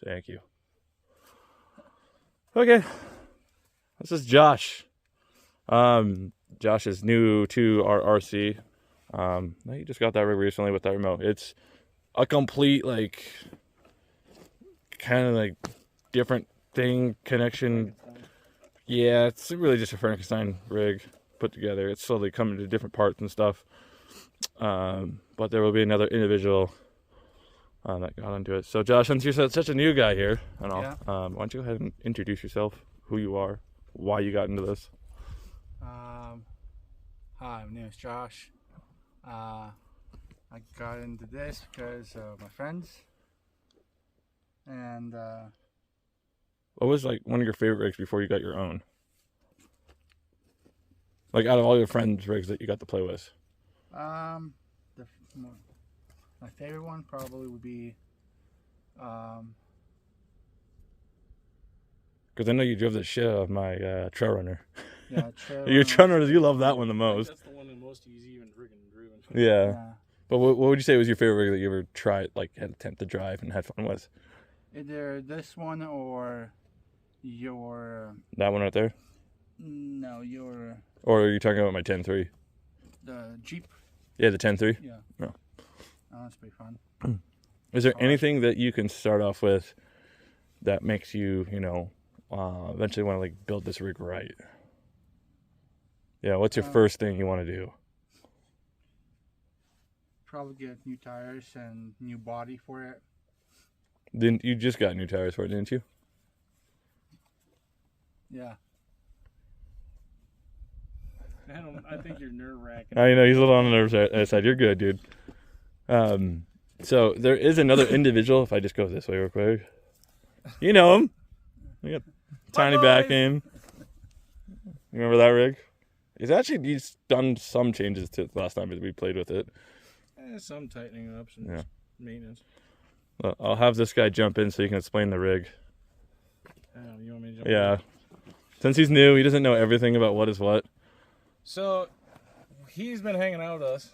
Thank you. Okay. This is Josh. Josh is new to our RC. He just got that rig recently with that remote. It's a complete, like, kind of like different thing, connection. Yeah, it's really just a Frankenstein rig put together. It's slowly coming to different parts and stuff. But there will be another individual that got into it. So Josh, since you're such a new guy here, and all, why don't you go ahead and introduce yourself, who you are, why you got into this. Hi, my name is Josh. I got into this because of my friends. And what was like one of your favorite rigs before you got your own? Like out of all your friends' rigs that you got to play with. My favorite one probably would be because I know you drove the shit out of my trail runner. Yeah, your trail runners, you love that one the most. That's the one the most easy and driven. Yeah. But what would you say was your favorite rig that you ever tried, like had attempt to drive and had fun with? Either this one or your... That one right there? No, your... Or are you talking about my 10.3? The Jeep? Yeah, the 10.3? Yeah. No. Oh, that's pretty fun. Is there anything that you can start off with that makes you, eventually want to like build this rig right? Yeah, what's your first thing you want to do? Probably get new tires and new body for it. Didn't you just got new tires for it, didn't you? Yeah. I think you're nerve-wracking. I know he's a little on the nervous side. You're good, dude. So there is another individual. If I just go this way real quick, you know him. We got tiny back end. You remember that rig? He's done some changes to the last time we played with it. Some tightening up, some maintenance. Well, I'll have this guy jump in so you can explain the rig. You want me to jump in? in? Since he's new, he doesn't know everything about what is what. So, he's been hanging out with us.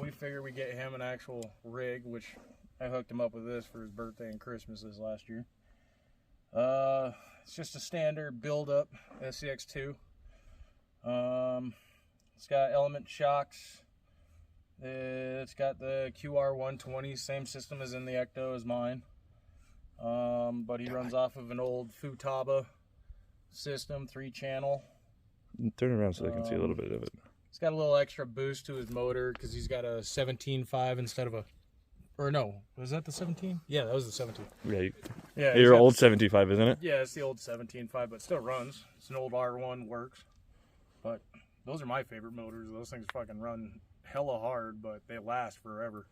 We figured we'd get him an actual rig, which I hooked him up with this for his birthday and Christmas this last year. It's just a standard build-up SCX2. It's got element shocks. It's got the QR120, same system as in the Ecto as mine. But he runs off of an old Futaba system, 3-channel. Turn around so they can see a little bit of it. It's got a little extra boost to his motor because he's got a 17.5 instead of a... Or no, was that the 17? Yeah, that was the 17. Yeah, your old 17.5, isn't it? Yeah, it's the old 17.5, but it still runs. It's an old R1, works. But those are my favorite motors. Those things fucking run hella hard, but they last forever.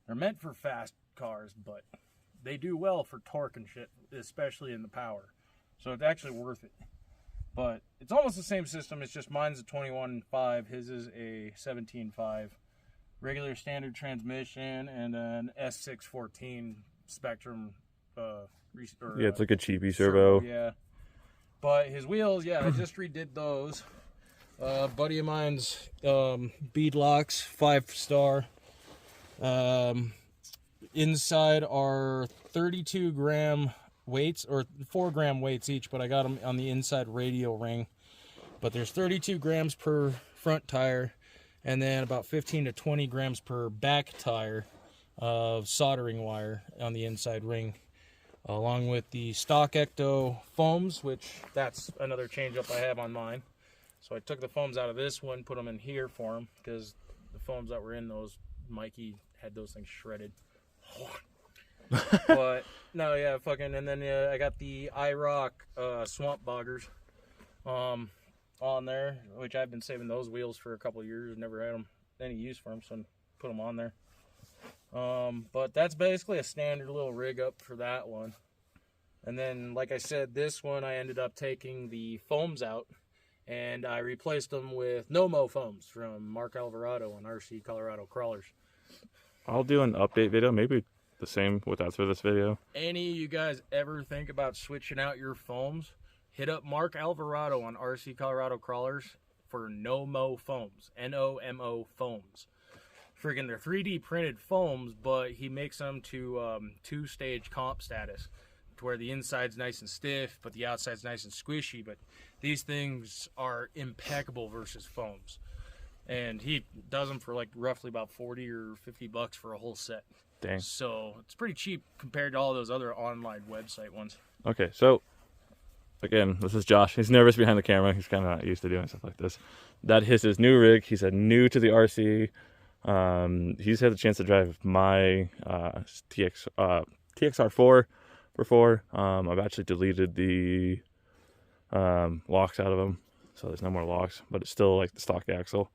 They're meant for fast cars, but they do well for torque and shit, especially in the power. So it's actually worth it. But it's almost the same system. It's just mine's a 21.5, his is a 17.5. Regular standard transmission and an S614 Spectrum. It's like a cheapy servo. Yeah. But his wheels, I just redid those. Buddy of mine's beadlocks, 5-star. Inside are 32 gram weights, or 4 gram weights each, but I got them on the inside radial ring. But there's 32 grams per front tire, and then about 15 to 20 grams per back tire of soldering wire on the inside ring, along with the stock Ecto foams, which that's another change up I have on mine. So I took the foams out of this one, put them in here for him, because the foams that were in those, Mikey had those things shredded. But no, and then I got the iRock swamp boggers on there, which I've been saving those wheels for a couple of years. Never had any use for them, so I put them on there. But that's basically a standard little rig up for that one. And then, like I said, this one I ended up taking the foams out, and I replaced them with No-Mo foams from Mark Alvarado on RC Colorado Crawlers. I'll do an update video, maybe the same with that for this video. Any of you guys ever think about switching out your foams, hit up Mark Alvarado on RC Colorado Crawlers. for No-Mo foams, N-O-M-O foams. Friggin' they're 3D printed foams, but he makes them to 2-stage comp status, to where the inside's nice and stiff, but the outside's nice and squishy. But these things are impeccable versus foams. And he does them for like roughly about 40 or 50 bucks for a whole set. Dang. So it's pretty cheap compared to all those other online website ones. Okay, so again, this is Josh. He's nervous behind the camera. He's kind of not used to doing stuff like this. That is his new rig. He's new to the RC. He's had the chance to drive my TXR4 before. I've actually deleted the locks out of them, so there's no more locks, but it's still like the stock axle.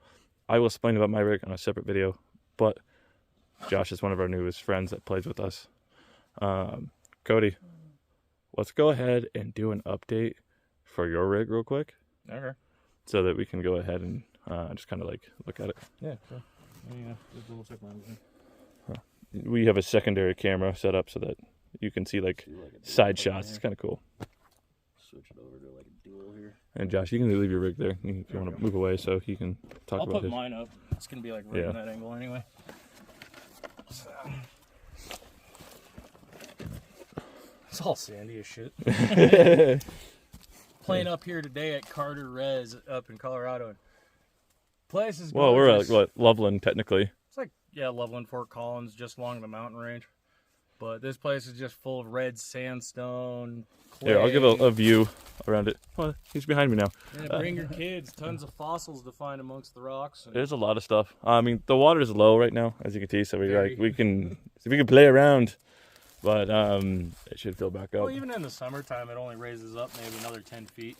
I will explain about my rig on a separate video, but Josh is one of our newest friends that plays with us. Cody, let's go ahead and do an update for your rig real quick. Okay. So that we can go ahead and just kind of like look at it. Yeah, sure. Yeah, just a little check line. We have a secondary camera set up so that you can see like side shots. It's kind of cool. Switch it over to like a dual here. And Josh, you can leave your rig there if you want to move away so he can talk I'll about put his. mine up. It's gonna be like right in that angle anyway. So. It's all sandy as shit. Playing up here today at Carter Res up in Colorado. Place is well, we're at gorgeous. like, what, Loveland technically. It's like, yeah, Loveland, Fort Collins, just along the mountain range. But this place is just full of red sandstone, clay. Here, I'll give a view around it. Well, he's behind me now. Yeah, bring your kids. Tons of fossils to find amongst the rocks. And There's a lot of stuff. I mean, the water's low right now, as you can see, so we can play around, but it should fill back up. well, even in the summertime, it only raises up maybe another 10 feet.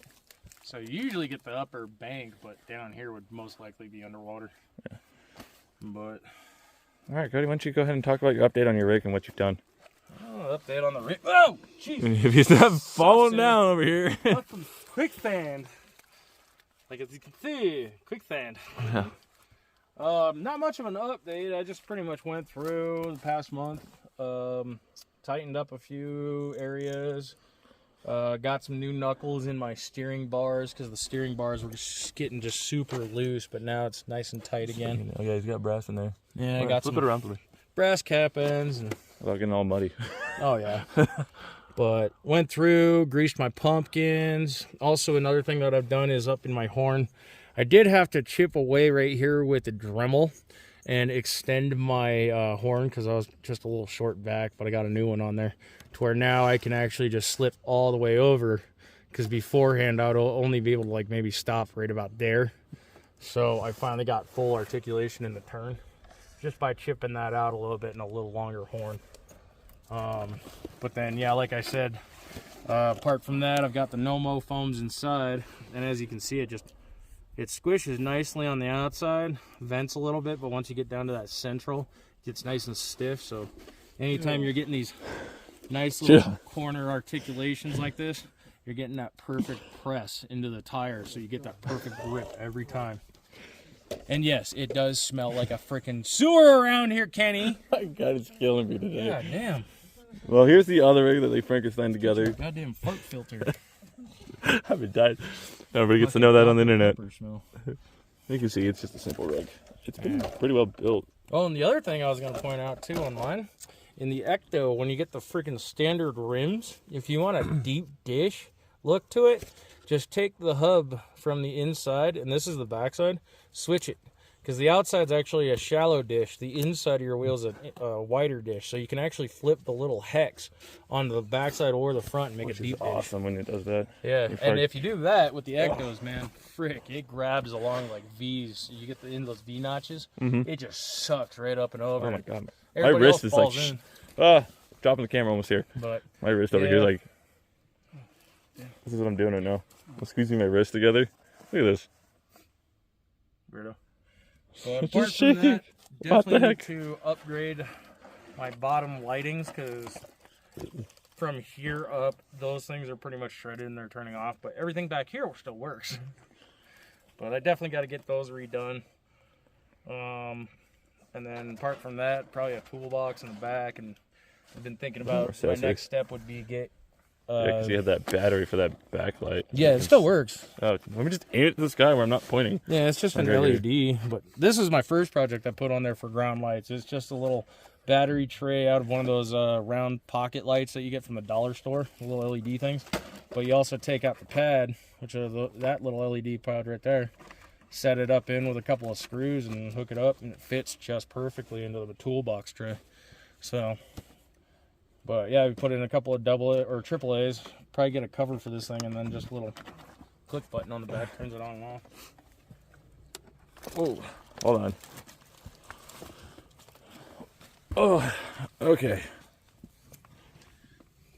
So you usually get the upper bank, but down here would most likely be underwater. Yeah. But All right, Cody, why don't you go ahead and talk about your update on your rig and what you've done? Update on the rig. Oh, jeez. If he's not falling down over here. Welcome to quicksand. Like as you can see, quicksand. Yeah. Not much of an update. I just pretty much went through the past month. Tightened up a few areas. Got some new knuckles in my steering bars because the steering bars were just getting super loose, but now it's nice and tight again. Oh yeah, he's got brass in there. Yeah, I got some flip it around for me. brass cap ends and Without getting all muddy. oh yeah. But went through, greased my pumpkins. Also, another thing that I've done is up in my horn. I did have to chip away right here with the Dremel and extend my horn because I was just a little short back, but I got a new one on there to where now I can actually just slip all the way over, because beforehand I would only be able to like maybe stop right about there. So I finally got full articulation in the turn just by chipping that out a little bit in a little longer horn. But then, yeah, like I said, apart from that, I've got the No-Mo foams inside, and as you can see, it squishes nicely on the outside, vents a little bit, but once you get down to that central, it gets nice and stiff. So anytime you're getting these nice little corner articulations like this, you're getting that perfect press into the tire, so you get that perfect grip every time. And yes, it does smell like a freaking sewer around here, Kenny. My God, it's killing me today. God damn. Well, here's the other rig that they Frankenstein together. Goddamn fart filter. I've been dying. Everybody gets to know that on the internet. Smell. You can see it's just a simple rig. It's been pretty well built. Oh, and the other thing I was going to point out too on mine, in the Ecto, when you get the freaking standard rims, if you want a deep dish look to it, just take the hub from the inside, and this is the backside, switch it. Because the outside's actually a shallow dish. The inside of your wheel is a wider dish. So you can actually flip the little hex onto the backside or the front and make Which a deep is awesome when it does that. Yeah, and if you do that with the Ectos, man, frick, it grabs along like V's. You get in those V notches, it just sucks right up and over. Oh my God. My Everybody wrist else is like, falls in. dropping the camera almost here. But My wrist over here, like, this is what I'm doing right now. I'm squeezing my wrist together. Look at this. Weirdo. But It's apart just from that, shaking. What the definitely need heck? to upgrade my bottom lightings, because from here up, those things are pretty much shredded and they're turning off. But everything back here still works. But I definitely got to get those redone. And then apart from that, probably a toolbox in the back. And I've been thinking about my next step would be get Yeah, because you had that battery for that backlight. Yeah, it still works. Oh, let me just aim it to the sky where I'm not pointing. Yeah, it's just an LED. But this is my first project I put on there for ground lights. It's just a little battery tray out of one of those round pocket lights that you get from the dollar store, the little LED things. But you also take out the pad, which is that little LED pad right there. Set it up in with a couple of screws and hook it up, and it fits just perfectly into the toolbox tray. So, but yeah, we put in a couple of double A or triple A's. Probably get a cover for this thing, and then just a little click button on the back turns it on and off. Oh, hold on. Oh, okay.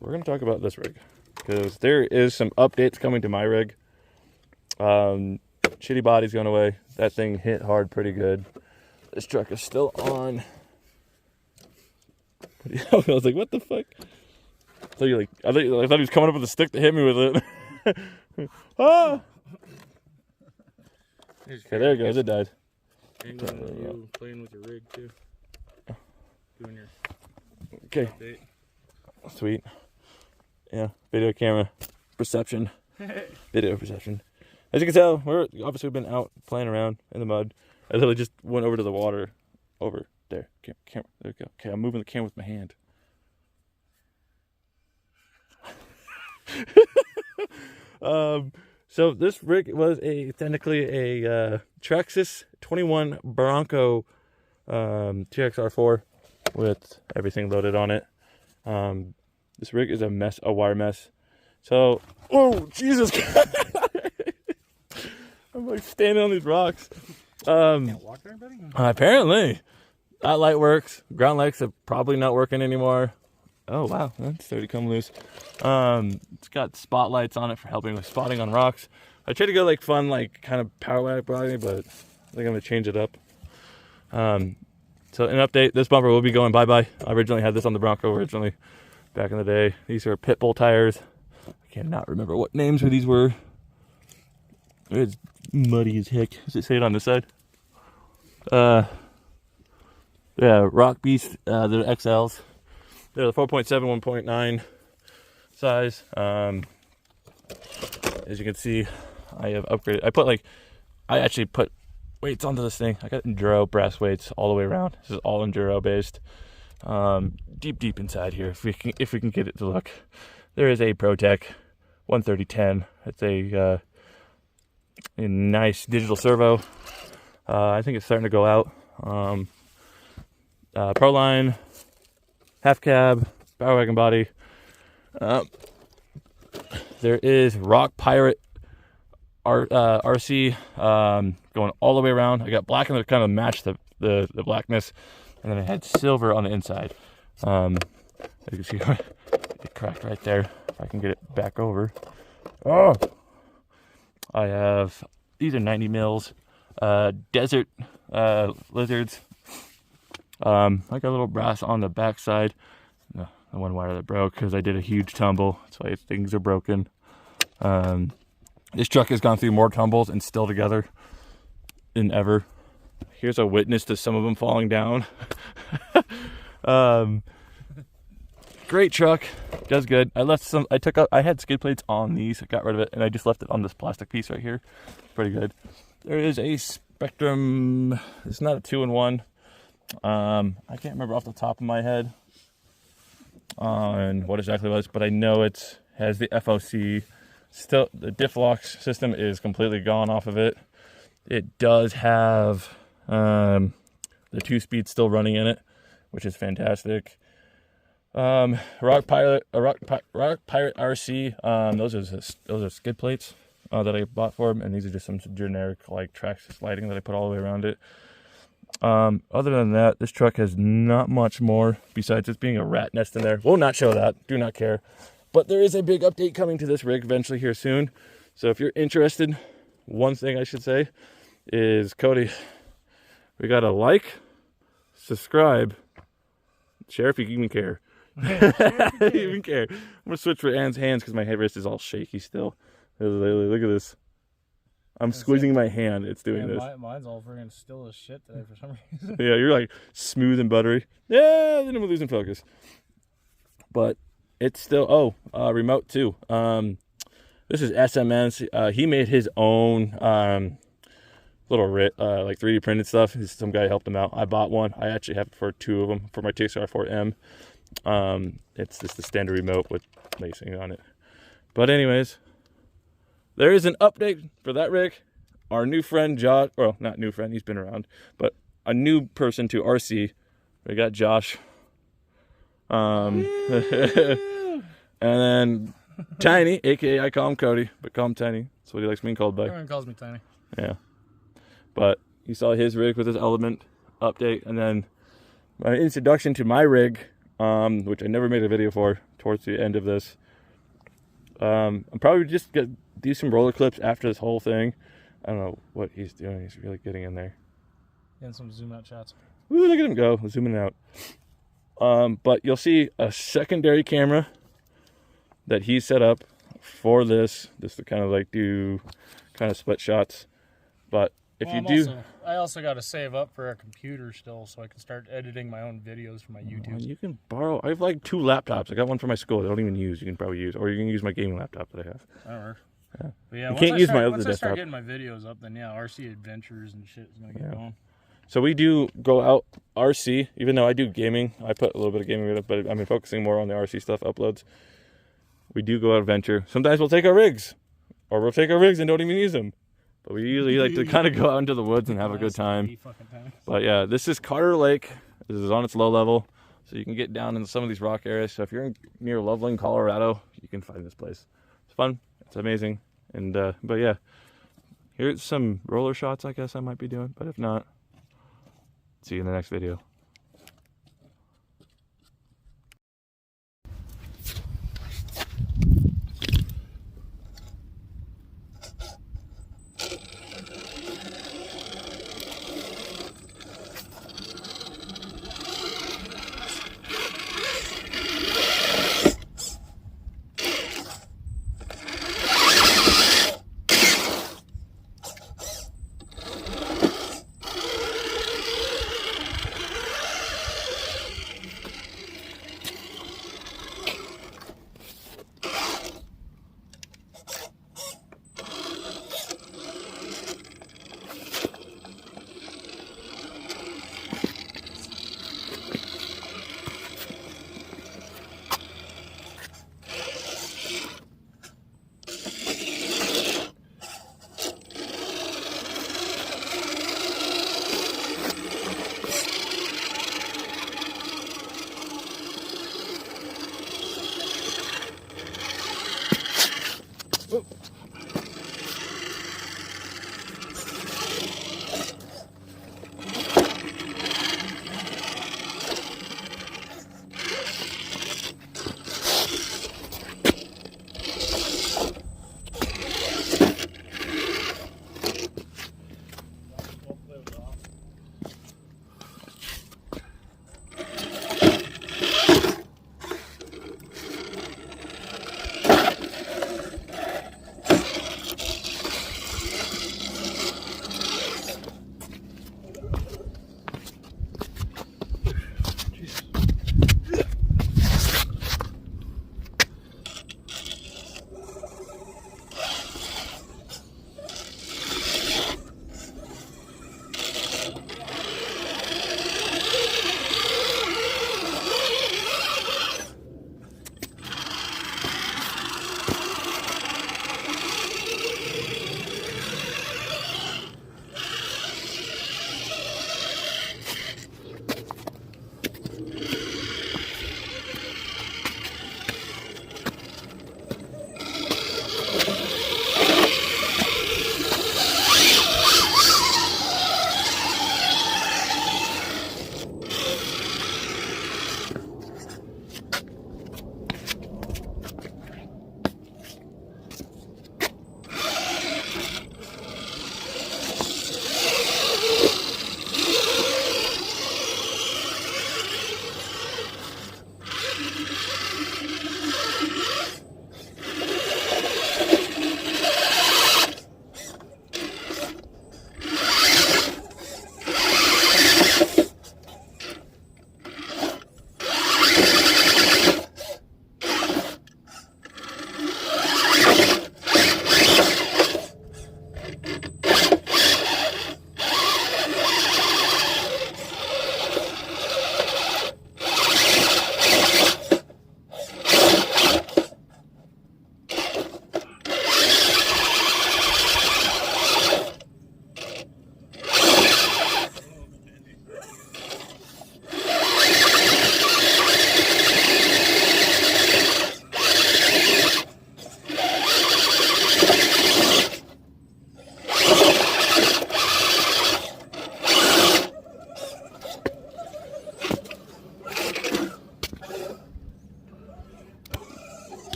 We're gonna talk about this rig because there is some updates coming to my rig. Shitty body's going away. That thing hit hard pretty good. This truck is still on. I was like, what the fuck? So you're like, I thought he was coming up with a stick to hit me with it. Ah! Okay, there it goes. It died. You playing with your rig too. Doing your Okay. update. Sweet. Yeah, video camera perception. Video perception. As you can tell, we're obviously been out playing around in the mud. I literally just went over to the water. Over there. Camera. There we go. Okay, I'm moving the camera with my hand. So this rig was technically a Traxxas 21 Bronco TXR4 with everything loaded on it. This rig is a mess, a wire mess. So, oh Jesus! I'm like standing on these rocks. Can't walk there, buddy? Apparently, that light works. Ground lights are probably not working anymore. Oh wow, that's starting to come loose. It's got spotlights on it for helping with spotting on rocks. I tried to go like fun, like kind of power body, but I think I'm gonna change it up. So an update, this bumper will be going bye-bye. I originally had this on the Bronco back in the day. These are Pitbull tires. I cannot remember what names these were. It's muddy as heck. Does it say it on this side? Yeah, Rock Beast, they're XLs. They're the 4.7, 1.9 size. As you can see, I have upgraded. I actually put weights onto this thing. I got enduro brass weights all the way around. This is all enduro based. Deep inside here, if we can get it to look, there is a ProTech 13010. It's a nice digital servo. I think it's starting to go out. Proline, half cab, Power Wagon body. There is Rock Pirate RC going all the way around. I got black and it kind of matched the blackness, and then I had silver on the inside. As you can see, it cracked right there. If I can get it back over. Oh, I have, these are 90 mils desert lizards. I got a little brass on the back side. The one wire that broke because I did a huge tumble. That's why things are broken. This truck has gone through more tumbles and still together than ever. Here's a witness to some of them falling down. Great truck, does good. I had skid plates on these, I got rid of it, and I just left it on this plastic piece right here. Pretty good. There is a Spectrum, it's not a 2-in-1. I can't remember off the top of my head on what exactly it was, but I know it has the FOC. Still, the diff locks system is completely gone off of it. It does have the 2-speed still running in it, which is fantastic. Rock Pirate RC. Those are skid plates that I bought for them, and these are just some generic like Traxxas lighting that I put all the way around it. Other than that, this truck has not much more besides just being a rat nest in there. Will not show that. Do not care. But there is a big update coming to this rig eventually here soon. So if you're interested, one thing I should say is, Cody, we got to like, subscribe, share if you even care. Even care. I'm gonna switch for Anne's hands because my wrist is all shaky still. Look at this. I'm squeezing my hand. It's doing this. Mine's all freaking still as shit today for some reason. Yeah, you're like smooth and buttery. Yeah, then I'm losing focus. But it's still remote too. This is SMN's. He made his own little like 3D printed stuff. Some guy helped him out. I bought one. I actually have it for 2 of them for my TXR4M. It's just the standard remote with lacing on it. But anyways, there is an update for that rig. Our new friend Josh, well, not new friend, he's been around, but a new person to RC. We got Josh. And then Tiny, aka I call him Cody, but call him Tiny. That's what he likes being called by. Everyone calls me Tiny. Yeah. But you saw his rig with his element update, and then my introduction to my rig, which I never made a video for towards the end of this. I'm probably just gonna do some roller clips after this whole thing. I don't know what he's doing. He's really getting in there. And some zoom out shots. Ooh, look at him go, zooming out. But you'll see a secondary camera that he set up for this, just to kind of like do kind of split shots. But if you do, I also got to save up for a computer still, so I can start editing my own videos for my YouTube. you can borrow. I have like 2 laptops. I got one for my school. I don't even use. You can probably use, or you can use my gaming laptop that I have. That works. Yeah. But yeah, You can't use my other once I start desktop. getting my videos up, then yeah, RC Adventures and shit is gonna get going. So we do go out RC, even though I do gaming. I put a little bit of gaming with it, but I'm focusing more on the RC stuff uploads. We do go out adventure. Sometimes we'll take our rigs, or we'll take our rigs and don't even use them. But we usually like to kind of go out into the woods and have a good time. But yeah, this is Carter Lake. This is on its low level, so you can get down into some of these rock areas. So if you're near Loveland, Colorado, you can find this place. It's fun. It's amazing. And but yeah, here's some roller shots I guess I might be doing. But if not, see you in the next video.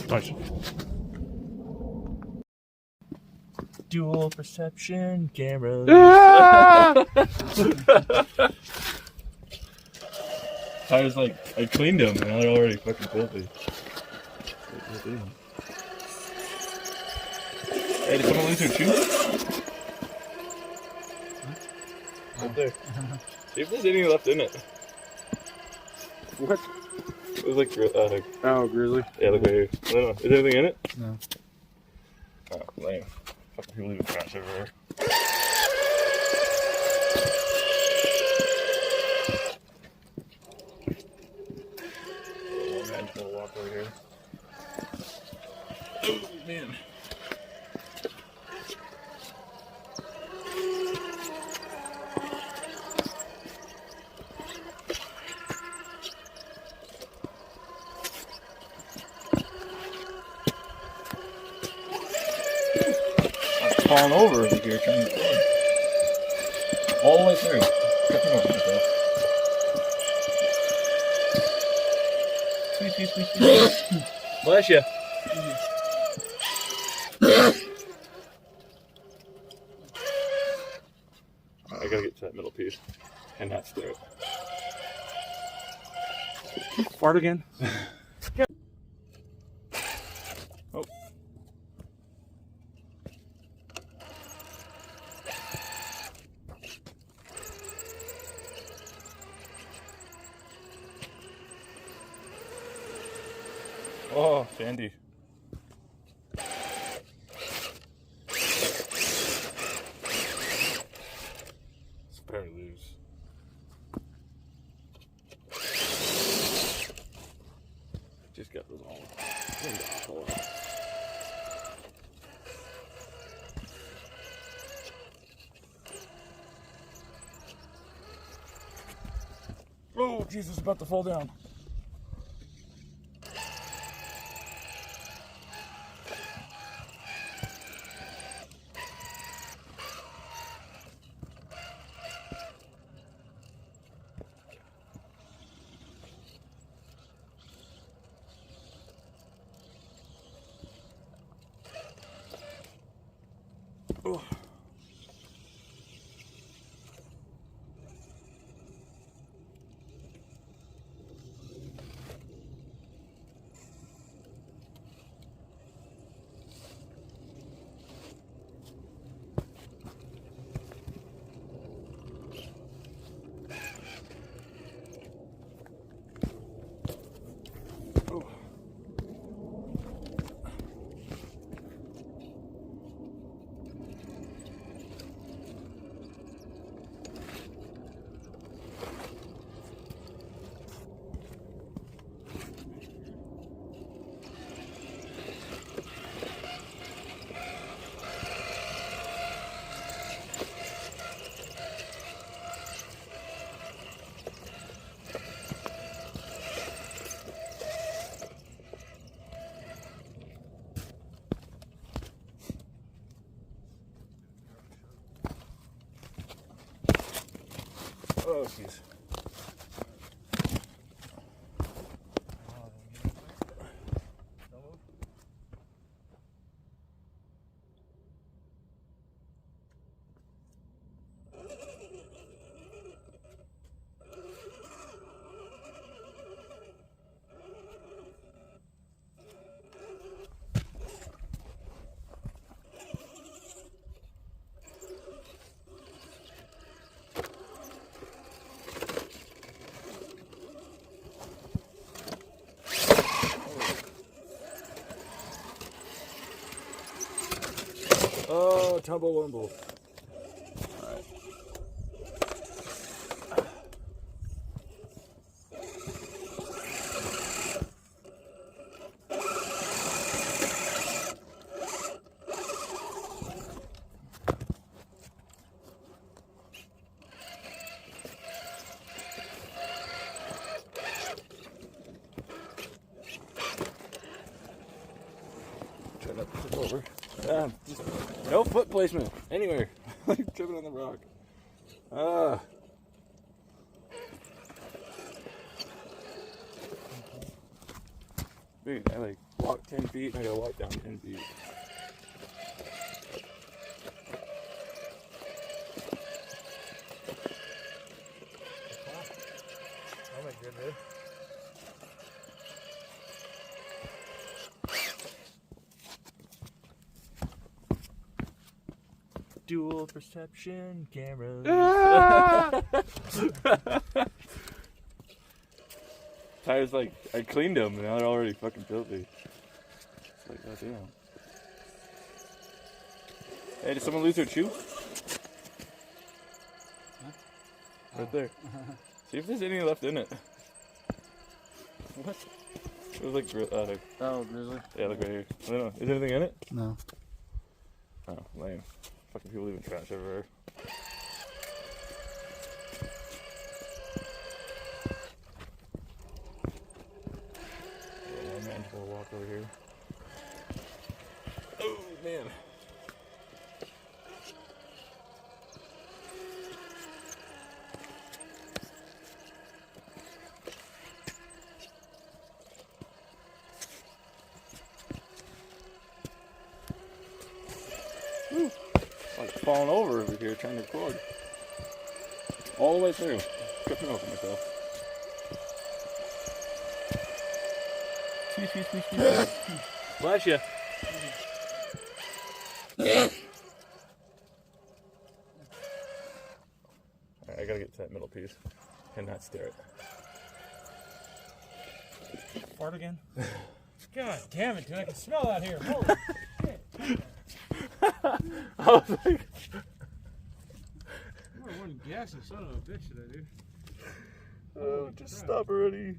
Nice. Dual perception cameras. I was like, I cleaned them and they're already fucking filthy. Hey, did someone lose their shoe? Right there. See if there's anything left in it. What? It was like, Oh, grizzly. yeah, look right here. I don't know. Is there anything in it? No. Oh, lame. Fucking people leaving trash everywhere. Oh, man, just gonna walk over here. Oh, man. Falling over here trying to run. All the way through. Tripping over myself. Squeeze. Bless you. I gotta get to that middle piece. And that's through it. Fart again? Oh. Oh, Sandy. It's very loose. Just got those all. Oh, Jesus, about to fall down. Oh. Oh, jeez. Oh, tumble-wumble. Alright. Try not to tip over. Just no foot placement anywhere. Like tripping on the rock. Dude, I like walk 10 feet and I gotta walk down 10 feet. That looked good, dude. Dual perception cameras. Tires like, I cleaned them and now they're already fucking filthy. It's like, goddamn. Hey, did someone lose their shoe? Huh? Right there. See if there's any left in it. What? It was like, Oh, grizzly? yeah, look right here. I don't know. Is there anything in it? No. Oh, lame. Fucking people leaving trash everywhere. Yeah, man, we'll walk over here. Oh, man. Woo. Like falling over here trying to record. All the way through. Tripping over myself. Bless you. Alright, I gotta get to that middle piece. Cannot stare it. Fart again? God damn it, dude. I can smell that here. Holy shit. I was like, What one gassy son of a bitch did I do? oh, just stop already.